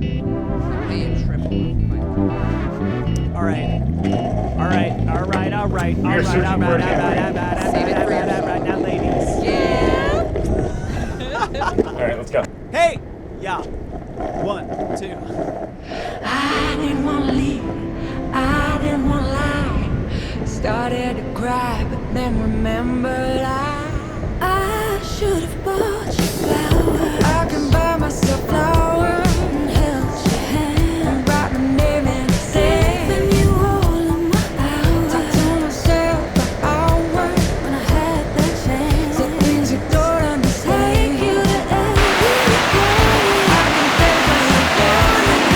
Pay a triple. All right. Save it for yourself. Now, ladies. Yeah. All right, let's go. Hey! Yeah. 1, 2. I didn't wanna leave, I didn't wanna lie. Started to cry, but then remembered I should have bought you flowers. I can buy myself flowers and held your hand and write my name in saving you all of my hours. Talk to myself for hours when I had the chance. Said things you don't understand. Take you to every place. I can take myself down and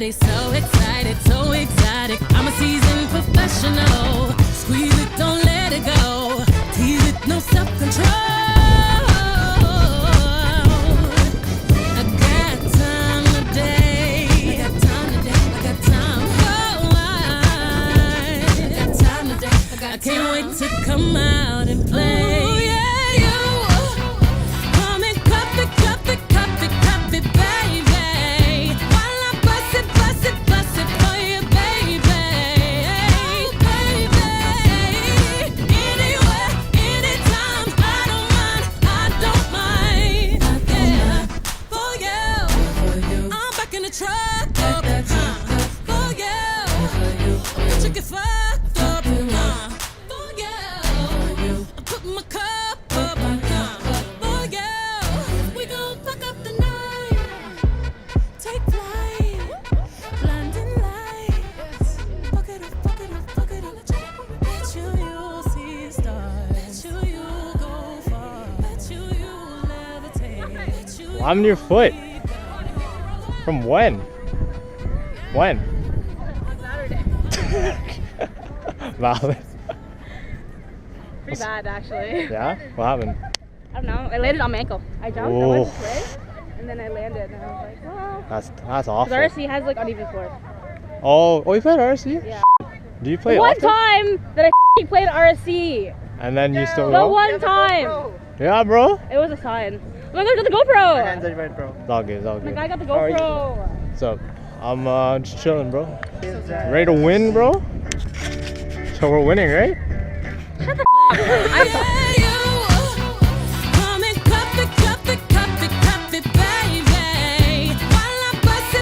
body so excited, so exotic. I'm a seasoned professional. Squeeze it, don't let it go. Tease it, no self-control. I got time today. I got time today. I got time. I got time today. I can't wait to come out and play. Ooh, yeah, you. Come and cup it, cup it, cup it, cup it, baby. While I bust it, bust it, bust it for you, baby. Baby. Anywhere, anytime, I don't mind. Yeah. For you. I'm back in the truck. For you. Let you get fucked up. For you. I put my cup up. For you. We gon' fuck up the night. Take flight. Blinding lights. Fuck it up, fuck it up, fuck it up. Bet you you'll see stars. Bet you you'll go far. Bet you you'll levitate. Bet you I'm on your foot. From when? When? Saturday. Valid. Pretty bad, actually. Yeah? What happened? I don't know. I landed on my ankle. I jumped, I Oh. went to sway, and then I landed, and I was like, well. That's Because awful. RSC has like uneven floors. Oh, you played RSC? Yeah. Do you play One often? time that I played RSC. And then you still The go? one time. Yeah, bro. It was a sign. Oh my god, got the GoPro. It's all good, it's all My good. guy got the How are you? GoPro. What's up? I'm just chilling, bro. Ready to win, bro? So we're winning, right? I